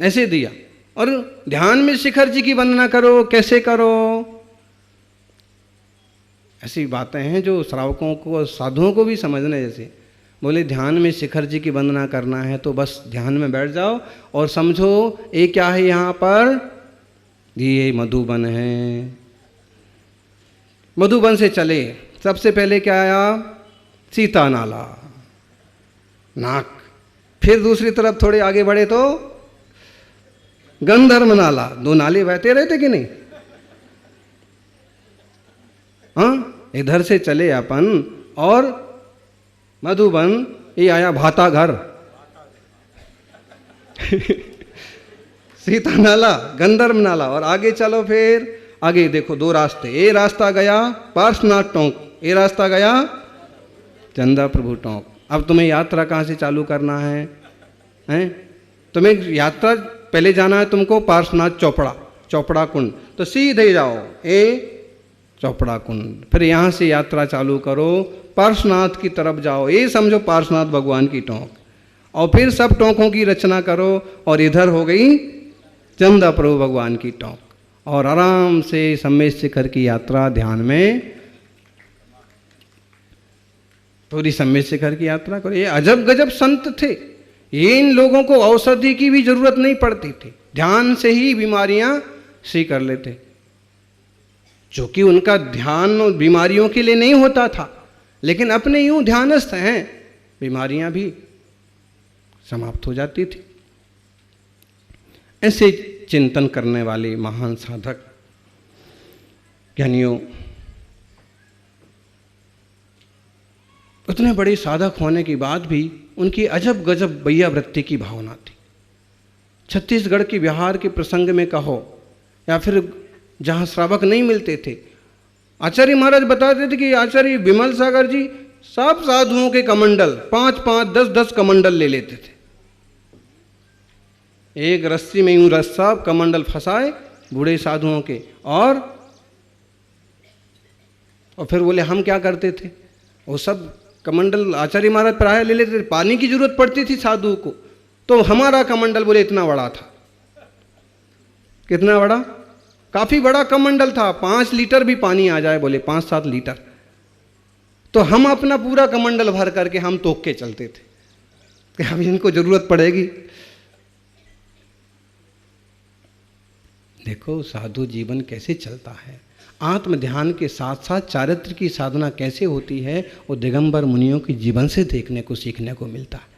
ऐसे दिया। और ध्यान में शिखर जी की वंदना करो, कैसे करो? ऐसी बातें हैं जो श्रावकों को, साधुओं को भी समझने जैसे। बोले ध्यान में शिखर जी की वंदना करना है तो बस ध्यान में बैठ जाओ और समझो ये क्या है यहाँ पर, ये मधुबन है। मधुबन से चले, सबसे पहले क्या आया? सीता नाला, नाक। फिर दूसरी तरफ थोड़े आगे बढ़े तो गंधर्व नाला। दो नाले बहते रहते कि नहीं? हाँ, इधर से चले अपन और मधुबन, ये आया भाता घर। सीता नाला, गंधर्व नाला। और आगे चलो, फिर आगे देखो दो रास्ते। ये रास्ता गया पार्श्वनाथ टोंक, ये रास्ता गया चंदा प्रभु टोंक। अब तुम्हें यात्रा कहाँ से चालू करना है? हैं? तुम्हें यात्रा पहले जाना है तुमको पार्श्वनाथ चौपड़ा, चौपड़ा कुंड। तो सीधे जाओ ए चौपड़ा कुंड, फिर यहाँ से यात्रा चालू करो, पार्श्वनाथ की तरफ जाओ, ये समझो पार्श्वनाथ भगवान की टोंक। और फिर सब टोंकों की रचना करो और इधर हो गई चंदा प्रभु भगवान की टोंक। और आराम से सम्मेद शिखर की यात्रा ध्यान में, पूरी सम्मेद शिखर की यात्रा करो। ये अजब गजब संत थे, ये इन लोगों को औषधि की भी जरूरत नहीं पड़ती थी, ध्यान से ही बीमारियां सही कर लेते। जो कि उनका ध्यान बीमारियों के लिए नहीं होता था, लेकिन अपने यूं ध्यानस्थ हैं, बीमारियां भी समाप्त हो जाती थी। ऐसे चिंतन करने वाले महान साधक ज्ञानियों, उतने बड़े साधक होने के बाद भी उनकी अजब गजब बैया वृत्ति की भावना थी। छत्तीसगढ़ के बिहार के प्रसंग में कहो या फिर जहाँ श्रावक नहीं मिलते थे, आचार्य महाराज बताते थे कि आचार्य विमल सागर जी सब साधुओं के कमंडल 5-5, 10-10 कमंडल ले लेते थे। एक रस्सी में यूं रस्सा कमंडल फंसाए बूढ़े साधुओं के, और फिर बोले हम क्या करते थे, वो सब कमंडल आचार्य महाराज प्राय ले लेते थे। पानी की जरूरत पड़ती थी साधु को, तो हमारा कमंडल बोले इतना बड़ा था। कितना बड़ा? काफी बड़ा कमंडल था, 5 लीटर भी पानी आ जाए, बोले 5-7 लीटर, तो हम अपना पूरा कमंडल भर करके हम तोक के चलते थे कि अब इनको जरूरत पड़ेगी। देखो साधु जीवन कैसे चलता है, आत्म ध्यान के साथ साथ चारित्र की साधना कैसे होती है, वो दिगंबर मुनियों के जीवन से देखने को, सीखने को मिलता है।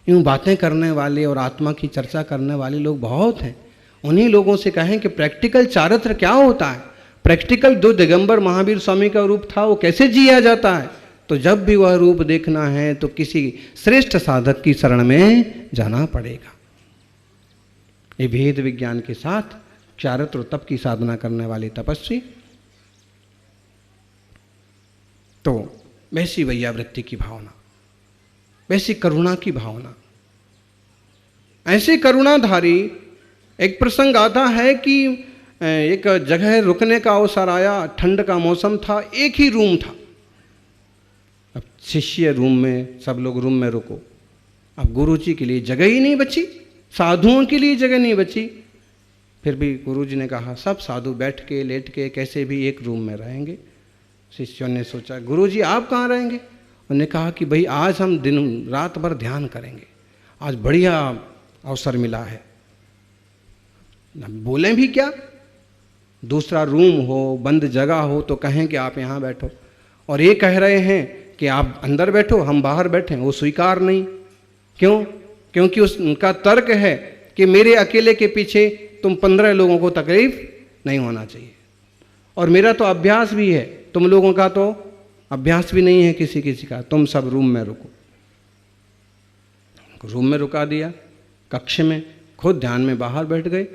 यूँ बातें करने वाले और आत्मा की चर्चा करने वाले लोग बहुत हैं। उन्हीं लोगों से कहें कि प्रैक्टिकल चारित्र क्या होता है, प्रैक्टिकल जो दिगंबर महावीर स्वामी का रूप था वो कैसे जिया जाता है, तो जब भी वह रूप देखना है तो किसी श्रेष्ठ साधक की शरण में जाना पड़ेगा। ये भेद विज्ञान के साथ चारित्र और तप की साधना करने वाले तपस्वी, तो वैसी वैयावृत्ति की भावना, वैसी करुणा की भावना, ऐसे करुणाधारी। एक प्रसंग आता है कि एक जगह रुकने का अवसर आया, ठंड का मौसम था, एक ही रूम था। अब शिष्य रूम में, सब लोग रूम में रुको। अब गुरुजी के लिए जगह ही नहीं बची, साधुओं के लिए जगह नहीं बची। फिर भी गुरुजी ने कहा सब साधु बैठ के लेट के कैसे भी एक रूम में रहेंगे। शिष्यों ने सोचा गुरुजी आप कहाँ रहेंगे? उन्होंने कहा कि भाई आज हम दिन रात भर ध्यान करेंगे, आज बढ़िया अवसर मिला है। बोलें भी क्या, दूसरा रूम हो, बंद जगह हो तो कहें कि आप यहाँ बैठो, और ये कह रहे हैं कि आप अंदर बैठो हम बाहर बैठें, वो स्वीकार नहीं। क्यों? क्योंकि उनका तर्क है कि मेरे अकेले के पीछे तुम 15 लोगों को तकलीफ नहीं होना चाहिए, और मेरा तो अभ्यास भी है, तुम लोगों का तो अभ्यास भी नहीं है किसी किसी का, तुम सब रूम में रुको। रूम में रुका दिया, कक्ष में, खुद ध्यान में बाहर बैठ गए।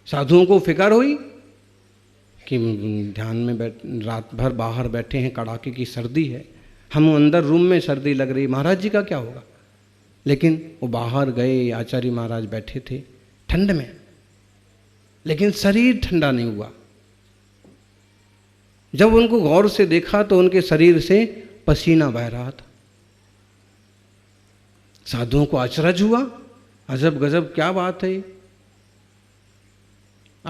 साधुओं को फिक्र हुई कि ध्यान में रात भर बाहर बैठे हैं, कड़ाके की सर्दी है, हम अंदर रूम में सर्दी लग रही, महाराज जी का क्या होगा। लेकिन वो बाहर गए, आचार्य महाराज बैठे थे ठंड में, लेकिन शरीर ठंडा नहीं हुआ। जब उनको गौर से देखा तो उनके शरीर से पसीना बह रहा था। साधुओं को अचरज हुआ, अजब गजब क्या बात है।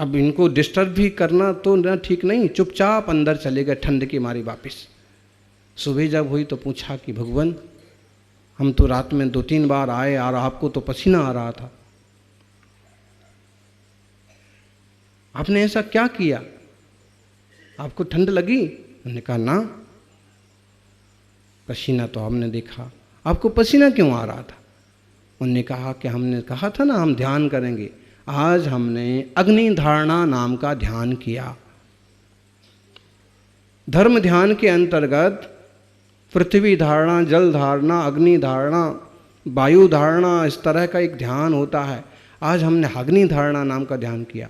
अब इनको डिस्टर्ब भी करना तो ना ठीक नहीं, चुपचाप अंदर चले गए ठंड की मारी वापस। सुबह जब हुई तो पूछा कि भगवान, हम तो रात में 2-3 बार आए और आपको तो पसीना आ रहा था, आपने ऐसा क्या किया, आपको ठंड लगी? उन्होंने कहा ना, पसीना तो हमने देखा। आपको पसीना क्यों आ रहा था? उन्होंने कहा कि हमने कहा था ना हम ध्यान करेंगे। आज हमने अग्नि धारणा नाम का ध्यान किया। धर्म ध्यान के अंतर्गत पृथ्वी धारणा, जल धारणा, अग्नि धारणा, वायु धारणा, इस तरह का एक ध्यान होता है। आज हमने अग्नि धारणा नाम का ध्यान किया।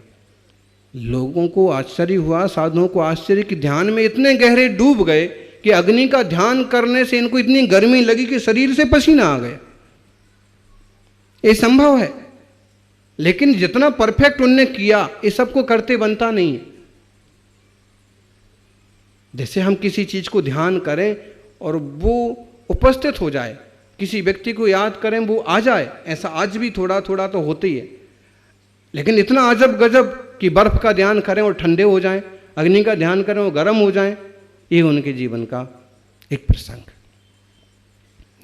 लोगों को आश्चर्य हुआ, साधुओं को आश्चर्य कि ध्यान में इतने गहरे डूब गए कि अग्नि का ध्यान करने से इनको इतनी गर्मी लगी कि शरीर से पसीना आ गया। ये संभव है, लेकिन जितना परफेक्ट उनने किया, ये सबको करते बनता नहीं है। जैसे हम किसी चीज को ध्यान करें और वो उपस्थित हो जाए, किसी व्यक्ति को याद करें वो आ जाए, ऐसा आज भी थोड़ा थोड़ा तो होता ही है। लेकिन इतना अजब गजब कि बर्फ का ध्यान करें और ठंडे हो जाएं, अग्नि का ध्यान करें और गर्म हो जाएं, ये उनके जीवन का एक प्रसंग।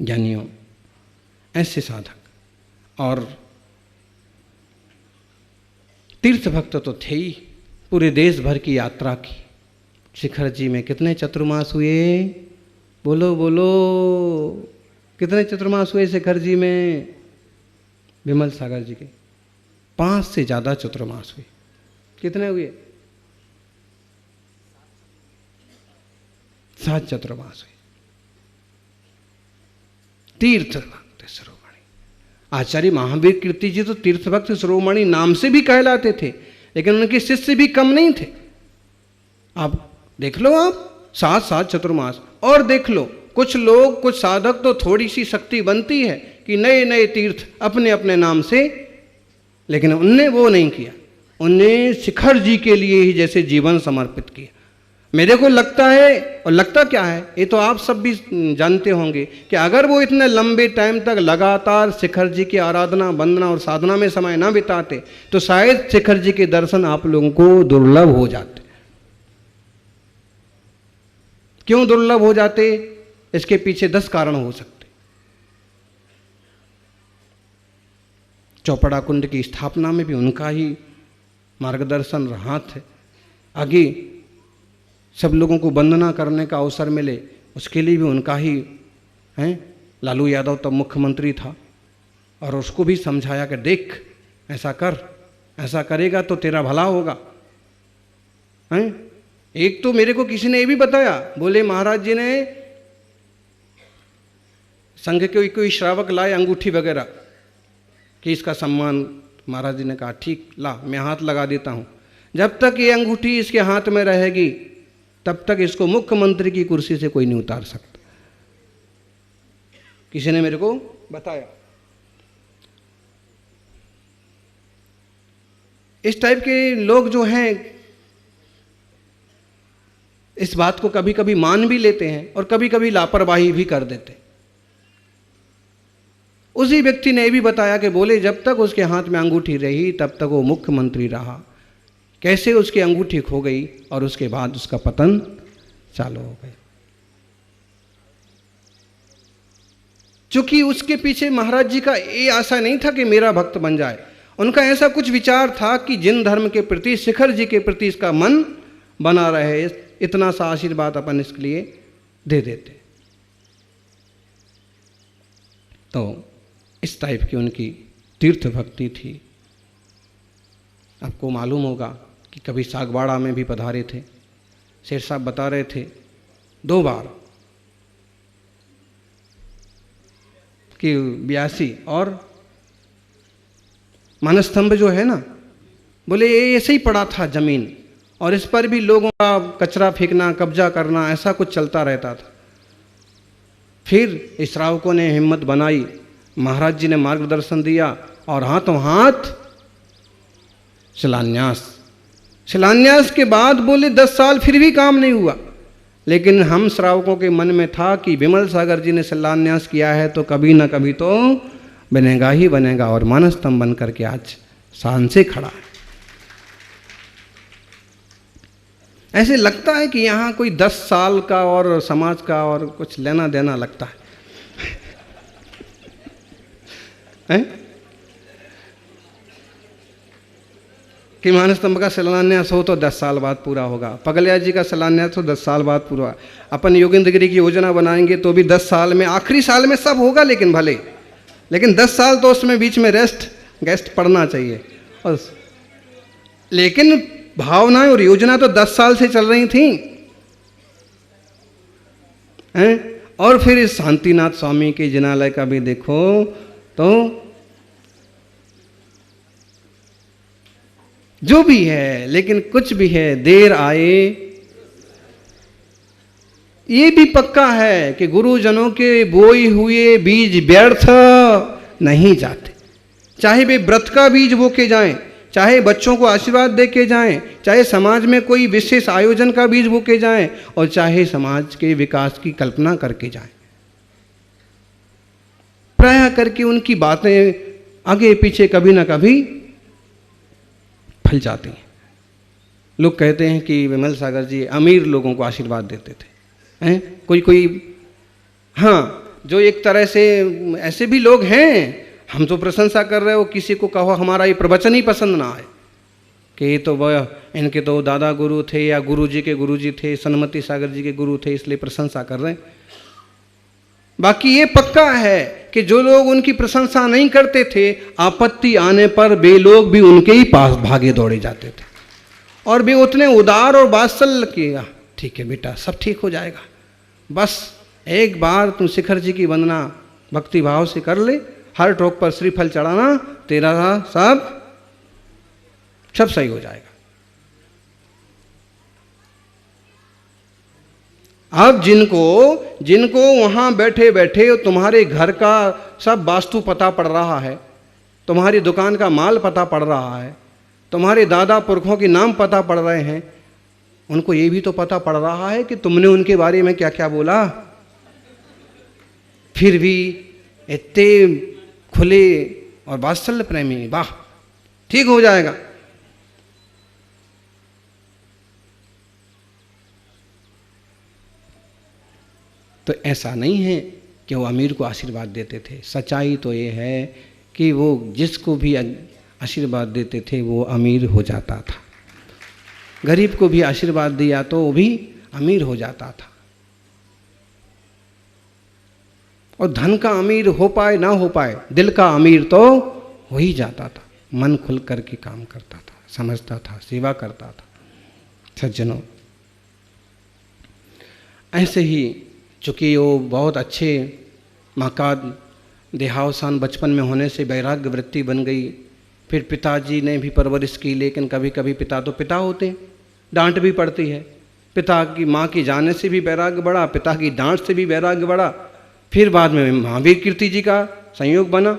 ज्ञानियों, ऐसे साधक और तीर्थ भक्त तो थे ही, पूरे देश भर की यात्रा की। शिखर जी में कितने चतुर्मास हुए? बोलो बोलो, कितने चतुर्मास हुए शिखर जी में? विमल सागर जी के 5 से ज़्यादा चतुर्मास हुए। कितने हुए? 7 चतुर्मास हुए। तीर्थ भक्त शिरोमणि आचार्य महावीर कीर्ति जी तो तीर्थ भक्त शिरोमणि नाम से भी कहलाते थे, लेकिन उनके शिष्य भी कम नहीं थे। आप देख लो, आप 7 चतुर्मास। और देख लो, कुछ लोग, कुछ साधक तो थोड़ी सी शक्ति बनती है कि नए नए तीर्थ अपने अपने नाम से, लेकिन उनने वो नहीं किया। उनने शिखर जी के लिए ही जैसे जीवन समर्पित किया। मेरे को लगता है, और लगता क्या है, ये तो आप सब भी जानते होंगे कि अगर वो इतने लंबे टाइम तक लगातार शिखर जी की आराधना, वंदना और साधना में समय ना बिताते तो शायद शिखर जी के दर्शन आप लोगों को दुर्लभ हो जाते। क्यों दुर्लभ हो जाते? इसके पीछे 10 कारण हो सकते। चौपड़ा कुंड की स्थापना में भी उनका ही मार्गदर्शन रहा था। आगे सब लोगों को वंदना करने का अवसर मिले, उसके लिए भी उनका ही है। लालू यादव तब मुख्यमंत्री था और उसको भी समझाया कि देख, ऐसा कर, ऐसा करेगा तो तेरा भला होगा। हैं? एक तो मेरे को किसी ने ये भी बताया, बोले महाराज जी ने संघ के कोई श्रावक लाए अंगूठी वगैरह कि इसका सम्मान। महाराज जी ने कहा ठीक, ला मैं हाथ लगा देता हूँ। जब तक ये अंगूठी इसके हाथ में रहेगी तब तक इसको मुख्यमंत्री की कुर्सी से कोई नहीं उतार सकता। किसी ने मेरे को बताया। इस टाइप के लोग जो हैं इस बात को कभी कभी मान भी लेते हैं और कभी कभी लापरवाही भी कर देते हैं। उसी व्यक्ति ने भी बताया कि बोले जब तक उसके हाथ में अंगूठी रही तब तक वो मुख्यमंत्री रहा। कैसे उसकी अंगूठी खो गई और उसके बाद उसका पतन चालू हो गया। क्योंकि उसके पीछे महाराज जी का ये आशा नहीं था कि मेरा भक्त बन जाए। उनका ऐसा कुछ विचार था कि जिन धर्म के प्रति, शिखर जी के प्रति इसका मन बना रहे, इतना सा आशीर्वाद अपन इसके लिए दे देते। तो इस टाइप की उनकी तीर्थ भक्ति थी। आपको मालूम होगा कि कभी सागवाड़ा में भी पधारे थे। शेर साहब बता रहे थे 2 बार कि 82 और मानस्तंभ जो है ना, बोले ये ऐसे ही पड़ा था जमीन और इस पर भी लोगों का कचरा फेंकना, कब्जा करना, ऐसा कुछ चलता रहता था। फिर श्रावकों ने हिम्मत बनाई, महाराज जी ने मार्गदर्शन दिया और हाथों हाथ शिलान्यास के बाद बोले 10 साल फिर भी काम नहीं हुआ। लेकिन हम श्रावकों के मन में था कि विमल सागर जी ने शिलान्यास किया है तो कभी ना कभी तो बनेगा ही बनेगा, और मानस्तंभ बन करके आज शान से खड़ा है। ऐसे लगता है कि यहाँ कोई 10 साल का और समाज का और कुछ लेना देना लगता है? कि मानस्तंभ का शिलान्यास हो तो 10 साल बाद पूरा होगा, पगलिया जी का शिलान्यास हो 10 साल बाद पूरा, अपन योगेंद्र गिरी की योजना बनाएंगे तो भी 10 साल में, आखिरी साल में सब होगा, लेकिन 10 साल तो उसमें बीच में गेस्ट पड़ना चाहिए। और लेकिन भावनाएं और योजना तो 10 साल से चल रही थी हैं? और फिर इस शांतिनाथ स्वामी के जिनालय का भी देखो तो जो भी है, लेकिन कुछ भी है, देर आए ये भी पक्का है कि गुरुजनों के बोए हुए बीज व्यर्थ नहीं जाते। चाहे वे व्रत का बीज बो के जाएं, चाहे बच्चों को आशीर्वाद दे के जाएं, चाहे समाज में कोई विशेष आयोजन का बीज बो के जाएं, और चाहे समाज के विकास की कल्पना करके जाएं, प्रायः करके उनकी बातें आगे पीछे कभी ना कभी फल जाती हैं। लोग कहते हैं कि विमल सागर जी अमीर लोगों को आशीर्वाद देते थे, हैं? कोई हाँ, जो एक तरह से ऐसे भी लोग हैं, हम तो प्रशंसा कर रहे हो, किसी को कहो हमारा ये प्रवचन ही पसंद ना आए कि ये तो वह इनके तो दादा गुरु थे या गुरु जी के गुरु जी थे, सन्मति सागर जी के गुरु थे, इसलिए प्रशंसा कर रहे हैं। बाकी ये पक्का है कि जो लोग उनकी प्रशंसा नहीं करते थे, आपत्ति आने पर वे लोग भी उनके ही पास भागे दौड़े जाते थे, और वे उतने उदार और वात्सल्य किया, ठीक है बेटा सब ठीक हो जाएगा, बस एक बार तू शिखर जी की वंदना भक्ति भाव से कर ले, हर टोक पर श्रीफल चढ़ाना, तेरा सब सही हो जाएगा। अब जिनको वहां बैठे बैठे तुम्हारे घर का सब वास्तु पता पड़ रहा है, तुम्हारी दुकान का माल पता पड़ रहा है, तुम्हारे दादा पुरखों के नाम पता पड़ रहे हैं, उनको ये भी तो पता पड़ रहा है कि तुमने उनके बारे में क्या क्या बोला, फिर भी इतने खुले और वात्सल्य प्रेमी, वाह ठीक हो जाएगा। तो ऐसा नहीं है कि वो अमीर को आशीर्वाद देते थे, सच्चाई तो ये है कि वो जिसको भी आशीर्वाद देते थे वो अमीर हो जाता था, गरीब को भी आशीर्वाद दिया तो वो भी अमीर हो जाता था। और धन का अमीर हो पाए ना हो पाए, दिल का अमीर तो हो ही जाता था, मन खुल करके काम करता था, समझता था, सेवा करता था। सज्जनों, ऐसे ही चूँकि वो बहुत अच्छे माँ का देहावसान बचपन में होने से वैराग्य वृत्ति बन गई, फिर पिताजी ने भी परवरिश की, लेकिन कभी कभी पिता तो पिता होते हैं, डांट भी पड़ती है, पिता की माँ की जाने से भी वैराग्य बढ़ा, पिता की डांट से भी वैराग्य बढ़ा, फिर बाद में महावीर कीर्ति जी का संयोग बना,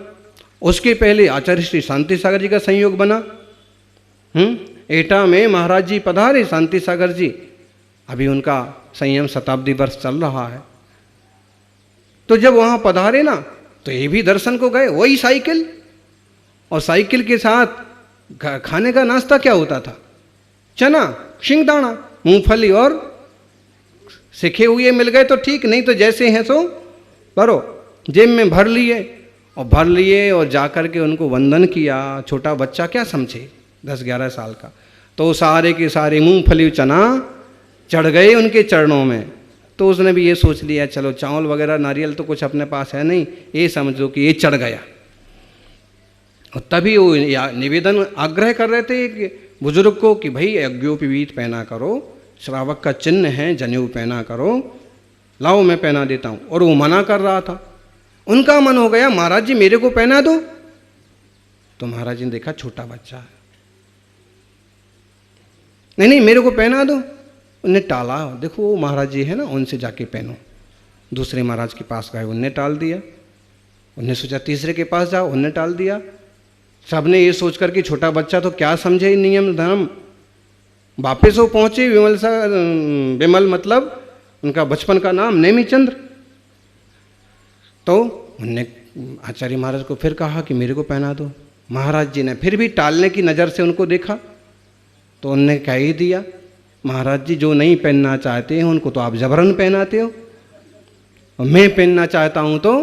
उसके पहले आचार्य श्री शांति सागर जी का संयोग बना। एटा में महाराज जी पधारे शांति सागर जी, अभी उनका संयम शताब्दी वर्ष चल रहा है, तो जब वहाँ पधारे ना तो ये भी दर्शन को गए, वही साइकिल, और साइकिल के साथ खाने का नाश्ता क्या होता था, चना, शिंगदाना, मूंगफली और सिखे हुए मिल गए तो ठीक, नहीं तो जैसे हैं सो भरो, जेब में भर लिए और जाकर के उनको वंदन किया। छोटा बच्चा क्या समझे, 10-11 साल का, तो सारे के सारे मूंगफली चना चढ़ गए उनके चरणों में, तो उसने भी ये सोच लिया चलो चावल वगैरह नारियल तो कुछ अपने पास है नहीं, ये समझो कि ये चढ़ गया। और तभी वो निवेदन आग्रह कर रहे थे कि बुजुर्ग को कि भाई यज्ञोपवीत पहना करो, श्रावक का चिन्ह है, जनेऊ पहना करो, लाओ मैं पहना देता हूँ। और वो मना कर रहा था, उनका मन हो गया महाराज जी मेरे को पहना दो, तो महाराज जी ने देखा छोटा बच्चा है, नहीं मेरे को पहना दो, उन्हें टाला। देखो वो महाराज जी है ना, उनसे जाके पहनो। दूसरे महाराज के पास गए, उनने टाल दिया, उनने सोचा तीसरे के पास जाओ, उनने टाल दिया। सबने ये सोच कर कि छोटा बच्चा तो क्या समझे नियम धर्म, वापिस वो पहुँचे विमल मतलब उनका बचपन का नाम नेमीचंद्र। तो उनने आचार्य महाराज को फिर कहा कि मेरे को पहना दो। महाराज जी ने फिर भी टालने की नज़र से उनको देखा, तो उनने कह ही दिया। महाराज जी जो नहीं पहनना चाहते हैं उनको तो आप जबरन पहनाते हो, और मैं पहनना चाहता हूं तो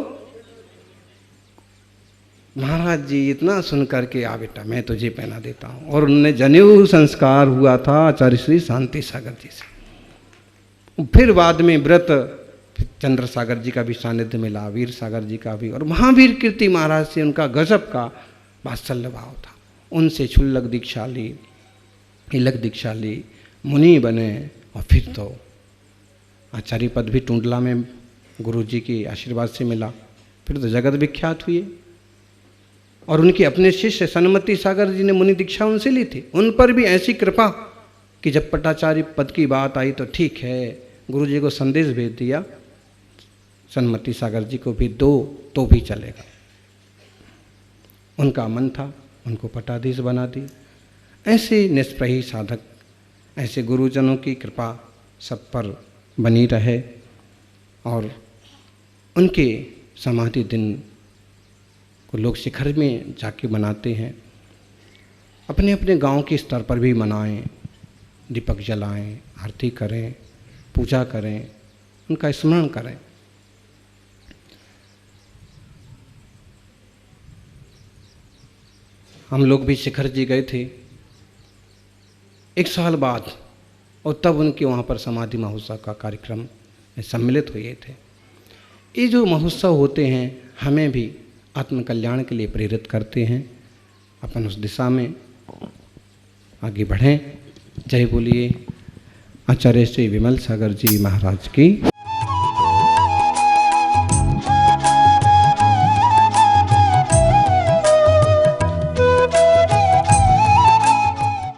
महाराज जी इतना सुन करके आ बेटा मैं तुझे पहना देता हूं। और उनने जनेऊ संस्कार हुआ था आचार्य श्री शांति सागर जी से। फिर बाद में व्रत चंद्र सागर जी का भी सानिध्य मिला, वीर सागर जी का भी, और महावीर कीर्ति महाराज से उनका गजब का वात्सल्य भाव था। उनसे क्षुल्लक दीक्षा ली, तिलक दीक्षा ली, मुनि बने, और फिर तो आचार्य पद भी टुंडला में गुरु जी के आशीर्वाद से मिला। फिर तो जगत विख्यात हुए। और उनके अपने शिष्य सन्मति सागर जी ने मुनि दीक्षा उनसे ली थी। उन पर भी ऐसी कृपा कि जब पटाचार्य पद की बात आई तो ठीक है, गुरु जी को संदेश भेज दिया सन्मति सागर जी को भी दो तो भी चलेगा। उनका मन था, उनको पटाधीश बना दी। ऐसे निष्प्रही साधक, ऐसे गुरुजनों की कृपा सब पर बनी रहे। और उनके समाधि दिन को लोग शिखर में जाके मनाते हैं। अपने अपने गांव के स्तर पर भी मनाएं, दीपक जलाएं, आरती करें, पूजा करें, उनका स्मरण करें। हम लोग भी शिखर जी गए थे 1 साल बाद, और तब उनके वहाँ पर समाधि महोत्सव का कार्यक्रम में सम्मिलित हुए थे। ये जो महोत्सव होते हैं हमें भी आत्मकल्याण के लिए प्रेरित करते हैं। अपन उस दिशा में आगे बढ़ें। जय बोलिए आचार्य श्री विमल सागर जी महाराज की।